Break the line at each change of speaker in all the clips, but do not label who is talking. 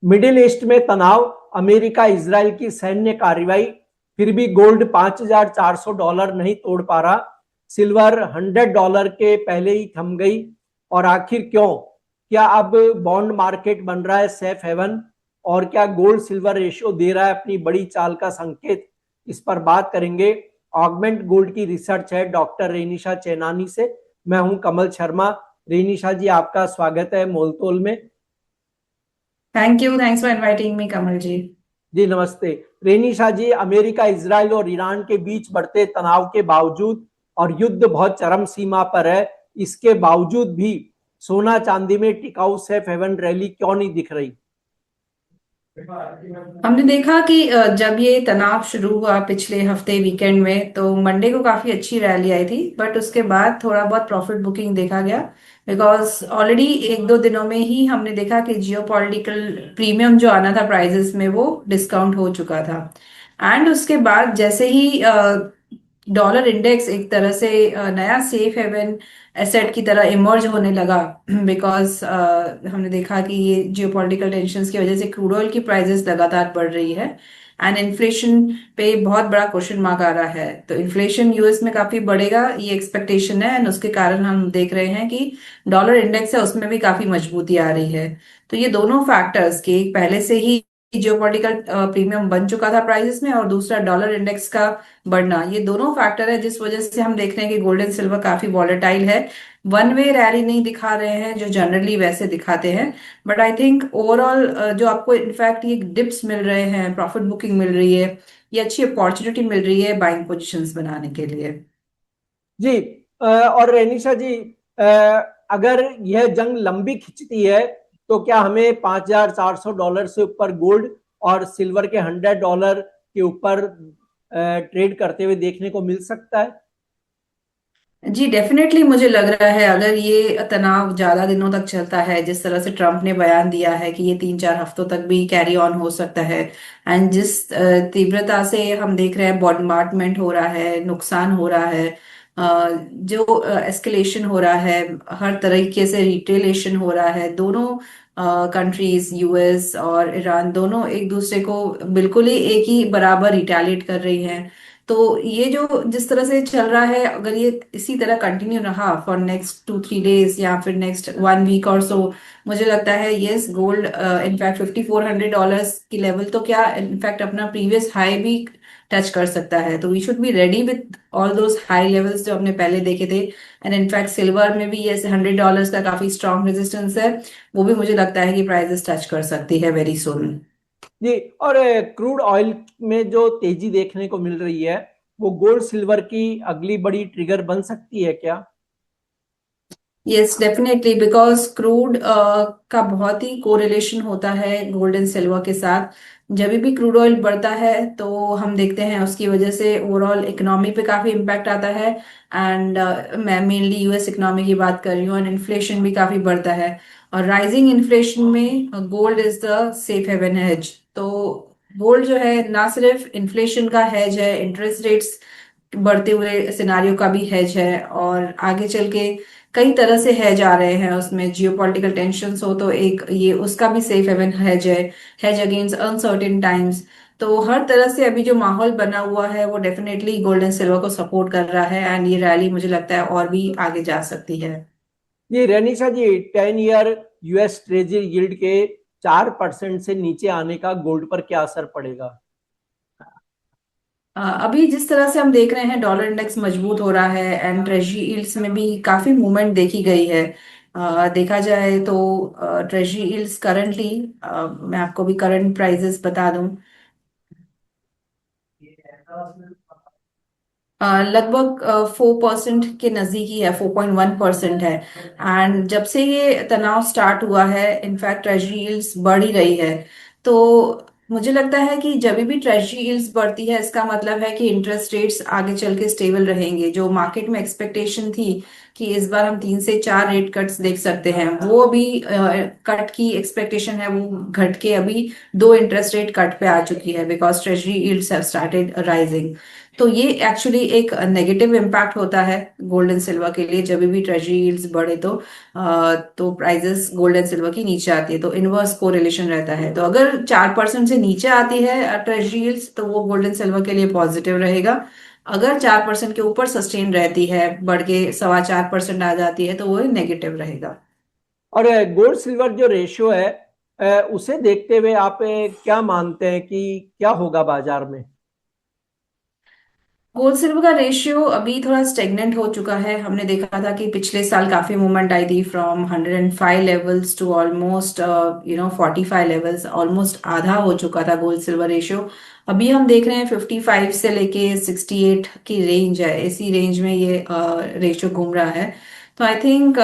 Middle east में तनाव, America Israel की सैन्य कार्रवाई, फिर भी गोल्ड $5,400 नहीं तोड़ पा रहा। सिल्वर $100 के पहले ही थम गई। और आखिर क्यों? क्या अब बॉन्ड मार्केट बन रहा है सेफ हेवन? और क्या गोल्ड सिल्वर रेशियो दे रहा है अपनी बड़ी चाल का संकेत? इस पर बात करेंगे ऑगमेंट गोल्ड की रिसर्च है डॉक्टर रेनिशा चेनानी से। मैं हूं कमल शर्मा। रेनिशा जी, आपका स्वागत है मोलतोल में।
Thank you, thanks for inviting me Kamal ji.
जी नमस्ते। रेनिशा जी, अमेरिका, इजराइल और ईरान के बीच बढ़ते तनाव के बावजूद और युद्ध बहुत चरम सीमा पर है, इसके बावजूद भी सोना चांदी में टिकाऊ सेफ हेवन रैली क्यों नहीं दिख रही?
हमने देखा कि जब ये तनाव शुरू हुआ पिछले हफ्ते वीकेंड में, तो मंडे को काफी अच्छी रैली आई थी, बट उसके बाद थोड़ा बहुत प्रॉफिट बुकिंग देखा गया। बिकॉज ऑलरेडी एक दो दिनों में ही हमने देखा कि जियो पॉलिटिकल प्रीमियम जो आना था प्राइजेस में, वो डिस्काउंट हो चुका था। एंड उसके बाद जैसे ही डॉलर इंडेक्स एक तरह से नया सेफ हेवन एसेट की तरह इमर्ज होने लगा, बिकॉज हमने देखा कि ये जियोपॉलिटिकल टेंशंस की वजह से क्रूड ऑयल की प्राइसेस लगातार बढ़ रही है। एंड इन्फ्लेशन पे बहुत बड़ा क्वेश्चन मार्क आ रहा है। तो इन्फ्लेशन यूएस में काफी बढ़ेगा, ये एक्सपेक्टेशन है, एंड उसके कारण हम देख रहे हैं कि डॉलर इंडेक्स है उसमें भी काफी मजबूती आ रही है। तो ये दोनों फैक्टर्स के पहले से ही जियोपॉलिटिकल प्रीमियम बन चुका था प्राइसेस में, और दूसरा डॉलर इंडेक्स का बढ़ना, ये दोनों फैक्टर है जिस वजह से हम देख रहे हैं कि गोल्ड एंड सिल्वर काफी वॉलेटाइल है। वन वे रैली नहीं दिखा रहे हैं जो जनरली वैसे दिखाते हैं। बट आई थिंक ओवरऑल जो आपको इनफैक्ट ये डिप्स मिल रहे हैं, प्रॉफिट बुकिंग मिल रही है, ये अच्छी अपॉर्चुनिटी मिल रही है बाइंग पोजीशंस बनाने के लिए।
जी। और रेनिशा जी, अ, अगर यह जंग लंबी खिंचती है तो क्या हमें $5,400 से ऊपर गोल्ड और सिल्वर के $100 के ऊपर ट्रेड करते हुए देखने को मिल सकता है?
जी डेफिनेटली, मुझे लग रहा है अगर ये तनाव ज्यादा दिनों तक चलता है, जिस तरह से ट्रम्प ने बयान दिया है कि ये 3-4 हफ्तों तक भी कैरी ऑन हो सकता है, एंड जिस तीव्रता से हम देख रहे हैं बॉmbardment हो रहा है, नुकसान हो रहा है, जो एस्केलेशन हो रहा है, हर तरीके से रिटेलेशन हो रहा है, दोनों कंट्रीज यूएस और ईरान दोनों एक दूसरे को बिल्कुल ही एक ही बराबर रिटेलिएट कर रही हैं। तो ये जो जिस तरह से चल रहा है, अगर ये इसी तरह कंटिन्यू रहा फॉर नेक्स्ट 2-3 डेज या फिर नेक्स्ट 1 वीक और सो, मुझे लगता है यस गोल्ड इनफैक्ट $5,400 की लेवल तो क्या, इनफैक्ट अपना प्रीवियस हाई भी टच कर सकता है। तो we should be ready with all those high levels जो हमने पहले देखे थे। एंड इनफैक्ट सिल्वर में भी ये $100 का काफी स्ट्रॉन्ग रेजिस्टेंस है, वो भी मुझे लगता है कि प्राइसेस टच कर सकती है वेरी सुन।
जी। और क्रूड ऑयल में जो तेजी देखने को मिल रही है, वो गोल्ड सिल्वर की अगली बड़ी ट्रिगर बन सकती है क्या?
यस डेफिनेटली, बिकॉज क्रूड का बहुत ही कोरिलेशन होता है गोल्ड एंड सिल्वर के साथ। जब भी क्रूड ऑयल बढ़ता है तो हम देखते हैं उसकी वजह से ओवरऑल इकोनॉमी पे काफी इम्पैक्ट आता है। एंड मैं मेनली यूएस इकोनॉमी की बात कर रही हूँ, एंड इन्फ्लेशन भी काफी बढ़ता है। और राइजिंग इन्फ्लेशन में gold is the safe haven hedge. तो गोल्ड जो है ना सिर्फ इन्फ्लेशन का हेज है, इंटरेस्ट रेट्स बढ़ते हुए सिनारियो का भी हेज है, और आगे चल के कई तरह से हेज आ रहे हैं उसमें। जियोपॉलिटिकल टेंशंस हो तो एक ये उसका भी सेफ हेवन हेज है, हेज अगेंस्ट अनसर्टेन टाइम्स। तो हर तरह से अभी जो माहौल बना हुआ है वो डेफिनेटली गोल्ड एंड सिल्वर को सपोर्ट कर रहा है, एंड ये रैली मुझे लगता है और भी आगे जा सकती है।
ये रेनिशा जी, 10 ईयर यूएस ट्रेजरी यील्ड के 4% से नीचे आने का गोल्ड पर क्या असर पड़ेगा?
अभी जिस तरह से हम देख रहे हैं डॉलर इंडेक्स मजबूत हो रहा है, एंड ट्रेजरी यील्ड्स में भी काफी मूवमेंट देखी गई है। देखा जाए तो ट्रेजरी यील्ड्स करंटली, मैं आपको भी करंट प्राइसेस बता दूं, लगभग 4% के नजदीक है, 4.1% है। एंड जब से ये तनाव स्टार्ट हुआ है, इनफैक्ट ट्रेजरी यील्ड्स बढ़ ही रही है। तो मुझे लगता है कि जब भी ट्रेजरी यील्ड्स बढ़ती है, इसका मतलब है कि इंटरेस्ट रेट्स आगे चल के स्टेबल रहेंगे। जो मार्केट में एक्सपेक्टेशन थी कि इस बार हम 3 से 4 रेट कट्स देख सकते हैं, वो अभी कट की एक्सपेक्टेशन है, वो घट के अभी 2 इंटरेस्ट रेट कट पे आ चुकी है, because treasury yields have started rising. तो ये एक्चुअली एक नेगेटिव इम्पैक्ट होता है गोल्ड एंड सिल्वर के लिए। जब भी ट्रेजरी यील्ड्स बढ़े तो प्राइजेस गोल्ड एंड सिल्वर की नीचे आती है, तो इनवर्स कोरिलेशन रहता है। तो अगर 4% से नीचे आती है ट्रेजरी यील्ड्स, तो वो गोल्ड एंड सिल्वर के लिए पॉजिटिव रहेगा। अगर 4% के ऊपर सस्टेन रहती है, बढ़ के 4.25% आ जाती है, तो वो नेगेटिव रहेगा।
और गोल्ड सिल्वर जो रेशियो है, उसे देखते हुए आप क्या मानते हैं कि क्या होगा बाजार में?
गोल्ड सिल्वर का रेशियो अभी थोड़ा स्टेगनेंट हो चुका है। हमने देखा था कि पिछले साल काफी मूवमेंट आई थी, from 105 levels to almost 45 levels. Almost आधा हो चुका था गोल्ड सिल्वर रेशियो। अभी हम देख रहे हैं 55 से लेके 68 की रेंज है, इसी रेंज में ये रेशियो घूम रहा है। तो आई थिंक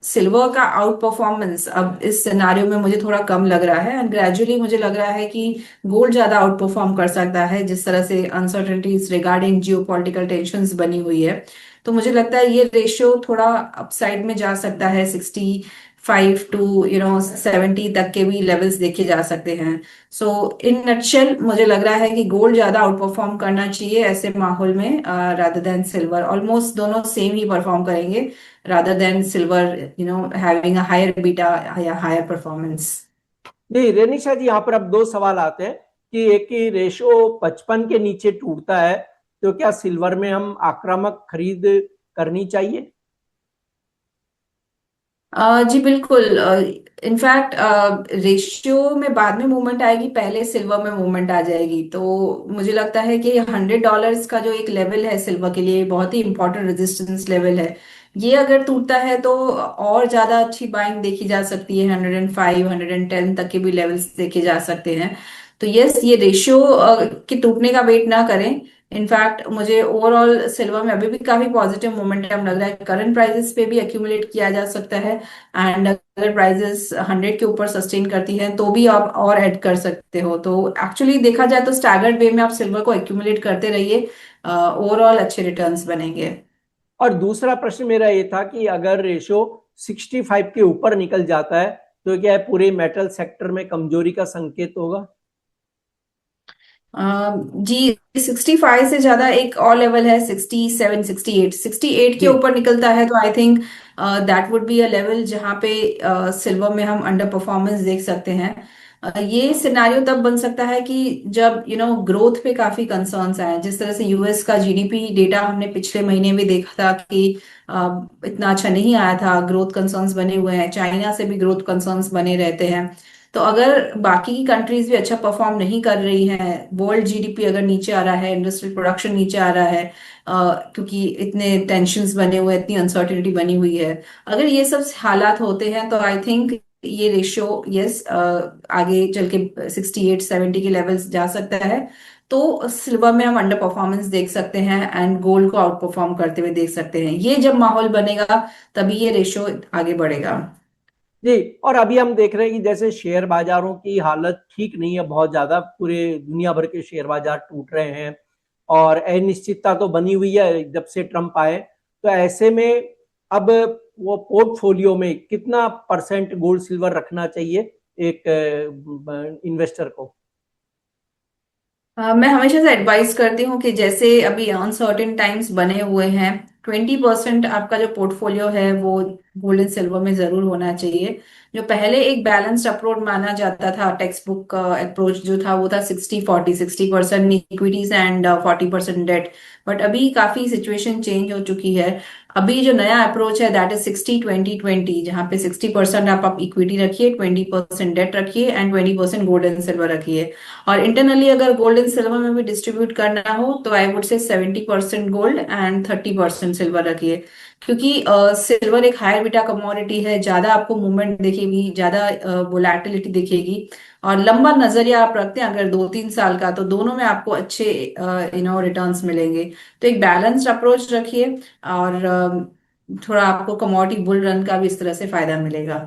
सिल्वर का आउट परफॉर्मेंस अब इस सिनारियो में मुझे थोड़ा कम लग रहा है, एंड ग्रेजुअली मुझे लग रहा है कि गोल्ड ज्यादा आउट परफॉर्म कर सकता है, जिस तरह से अनसर्टेनिटीज रिगार्डिंग जियोपॉलिटिकल टेंशंस बनी हुई है। तो मुझे लगता है ये रेशियो थोड़ा अपसाइड में जा सकता है, 65 टू 70 तक के भी लेवल्स देखे जा सकते हैं। सो इन नटशेल मुझे लग रहा है कि गोल्ड ज्यादा आउट परफॉर्म करना चाहिए ऐसे माहौल में, रादर देन सिल्वर। ऑलमोस्ट दोनों सेम ही परफॉर्म करेंगे, rather than silver, having a higher beta या higher performance.
नहीं रेनिशा जी, यहाँ पर अब दो सवाल आते हैं कि एक ही रेशो 55 के नीचे टूटता है, तो क्या सिल्वर में हम आक्रामक खरीद करनी चाहिए?
जी बिल्कुल। इनफैक्ट रेशियो में बाद में मूवमेंट आएगी, पहले सिल्वर में मूवमेंट आ जाएगी। तो मुझे लगता है कि $100 का जो एक लेवल है सिल्वर के लिए, बहुत ही इंपॉर्टेंट रेजिस्टेंस लेवल है। ये अगर टूटता है तो और ज्यादा अच्छी बाइंग देखी जा सकती है, 105 110 तक के भी लेवल्स देखे जा सकते हैं। तो यस, ये रेशियो के टूटने का वेट ना करें। इनफैक्ट मुझे ओवरऑल सिल्वर में अभी भी काफी पॉजिटिव मोमेंटम लग रहा है। करंट प्राइसेस पे भी एक्यूमुलेट किया जा सकता है, एंड अगर प्राइसेस 100 के ऊपर सस्टेन करती हैं तो भी आप और ऐड कर सकते हो। तो एक्चुअली देखा जाए तो स्टैगर्ड वे में आप सिल्वर को एक्यूमुलेट करते रहिए, ओवरऑल अच्छे रिटर्न्स बनेंगे।
और दूसरा प्रश्न मेरा ये था कि अगर रेशो 65 के ऊपर निकल जाता है, तो क्या है पूरे मेटल सेक्टर में कमजोरी का संकेत होगा?
जी, 65 से ज्यादा एक और लेवल है, 67 68। 68 के
जी।
ऊपर निकलता है तो I think that would be a level जहाँ पे सिल्वर में हम अंडर परफॉर्मेंस देख सकते हैं। ये सिनेरियो तब बन सकता है कि जब ग्रोथ पे काफी कंसर्न्स आए। जिस तरह से यूएस का जीडीपी डेटा हमने पिछले महीने भी देखा था कि इतना अच्छा नहीं आया था, ग्रोथ कंसर्न्स बने हुए हैं। चाइना से भी ग्रोथ कंसर्न्स बने रहते हैं। तो अगर बाकी की कंट्रीज भी अच्छा परफॉर्म नहीं कर रही हैं, वर्ल्ड जीडीपी अगर नीचे आ रहा है, इंडस्ट्रियल प्रोडक्शन नीचे आ रहा है, क्योंकि इतने टेंशन्स बने हुए हैं, इतनी अनसर्टिनिटी बनी हुई है, अगर ये सब हालात होते हैं, तो आई थिंक ये रेशियो यस आगे चल के 68 70 के लेवल्स जा सकता है। तो सिल्वर में हम अंडर परफॉर्मेंस देख सकते हैं, एंड गोल्ड को आउट परफॉर्म करते हुए देख सकते हैं। ये जब माहौल बनेगा तभी ये रेशियो आगे बढ़ेगा।
जी। और अभी हम देख रहे हैं कि जैसे शेयर बाजारों की हालत ठीक नहीं है, बहुत ज्यादा पूरे दुनिया भर के शेयर बाजार टूट रहे हैं और अनिश्चितता तो बनी हुई है जब से ट्रम्प आए। तो ऐसे में अब वो पोर्टफोलियो में कितना परसेंट गोल्ड सिल्वर रखना चाहिए एक इन्वेस्टर को?
मैं हमेशा से एडवाइस करती हूँ कि जैसे अभी अनसर्टेन टाइम्स बने हुए हैं, 20% आपका जो पोर्टफोलियो है वो गोल्ड एंड सिल्वर में जरूर होना चाहिए। जो पहले एक बैलेंस्ड अप्रोच माना जाता था, टेक्स्ट बुक का अप्रोच जो था वो था 60-40, 60% इक्विटीज एंड 40% डेट। बट अभी काफी सिचुएशन चेंज हो चुकी है। अभी जो नया अप्रोच है दैट इज 60-20-20, जहाँ पे 60% आप इक्विटी रखिए, 20% डेट रखिए, एंड 20% गोल्ड एंड सिल्वर रखिए। और इंटरनली अगर गोल्ड एंड सिल्वर में भी डिस्ट्रीब्यूट करना हो तो I would say 70% gold and 30% silver रखिए। क्योंकि सिल्वर एक हायर बीटा कमोडिटी है, ज्यादा आपको मूवमेंट दिखेगी, ज्यादा वोलेटिलिटी दिखेगी। और लंबा नजरिया आप रखते हैं अगर 2-3 साल का, तो दोनों में आपको अच्छे रिटर्न्स मिलेंगे। तो एक बैलेंस्ड अप्रोच रखिए, और थोड़ा आपको कमोडिटी बुल रन का भी इस तरह से फायदा मिलेगा।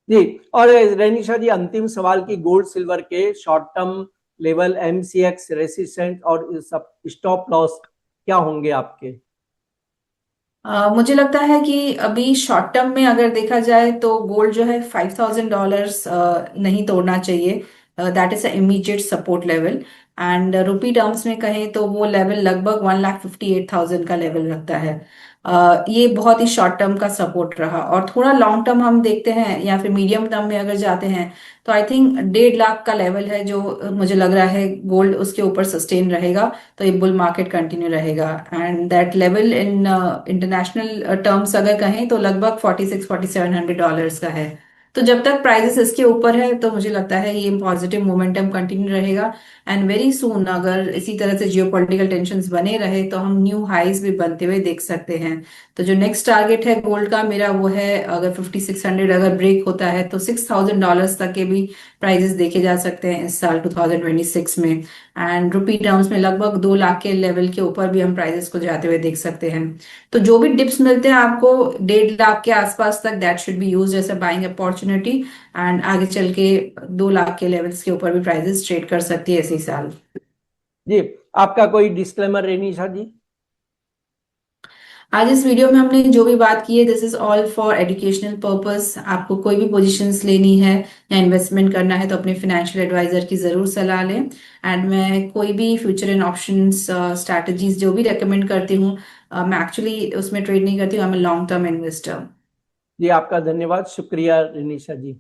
जी। और रैनिशा जी, अंतिम सवाल की गोल्ड सिल्वर के short term level, MCX resistant और सब स्टॉप लॉस क्या होंगे आपके?
मुझे लगता है कि अभी शॉर्ट टर्म में अगर देखा जाए तो गोल्ड जो है $5,000 नहीं तोड़ना चाहिए। That is a immediate support level. And rupee terms में कहें तो वो लेवल लगभग 1,58,000 का लेवल लगता है। ये बहुत ही शॉर्ट टर्म का सपोर्ट रहा, और थोड़ा लॉन्ग टर्म हम देखते हैं या फिर मीडियम टर्म में अगर जाते हैं तो आई थिंक 1.5 लाख का लेवल है जो मुझे लग रहा है गोल्ड उसके ऊपर सस्टेन रहेगा, तो ये बुल मार्केट कंटिन्यू रहेगा। And that level in international terms अगर कहें तो लगभग 46-4700 डॉलर्स का है। तो जब तक प्राइसेस इसके ऊपर है तो मुझे लगता है ये पॉजिटिव मोमेंटम कंटिन्यू रहेगा। एंड वेरी सून अगर इसी तरह से जियोपॉलिटिकल टेंशंस बने रहे तो हम न्यू हाईज भी बनते हुए देख सकते हैं। तो जो नेक्स्ट टारगेट है गोल्ड का मेरा वो है, अगर 5600 अगर ब्रेक होता है तो $6,000 तक के भी प्राइजेस देखे जा सकते हैं इस साल 2026 में। एंड रुपी टर्म्स में लगभग 2 लाख के लेवल के ऊपर भी हम प्राइजेस को जाते हुए देख सकते हैं। तो जो भी डिप्स मिलते हैं आपको 1.5 लाख के आसपास तक, that should be used as a buying opportunity. And आगे चल के 2 लाख के लेवल्स के ऊपर भी प्राइजेस ट्रेड कर सकती है इसी साल।
जी, आपका कोई डिस्क्लेमर रेनिशा जी?
आज इस वीडियो में हमने जो भी बात की है this is all for educational purpose. आपको कोई भी पोजीशंस लेनी है या इन्वेस्टमेंट करना है तो अपने फाइनेंशियल एडवाइजर की जरूर सलाह लें। एंड मैं कोई भी फ्यूचर इन ऑप्शंस स्ट्रैटेजीज जो भी रेकमेंड करती हूँ, मैं एक्चुअली उसमें ट्रेड नहीं करती हूँ, I am long term investor.
जी, आपका धन्यवाद, शुक्रिया रेनिशा जी।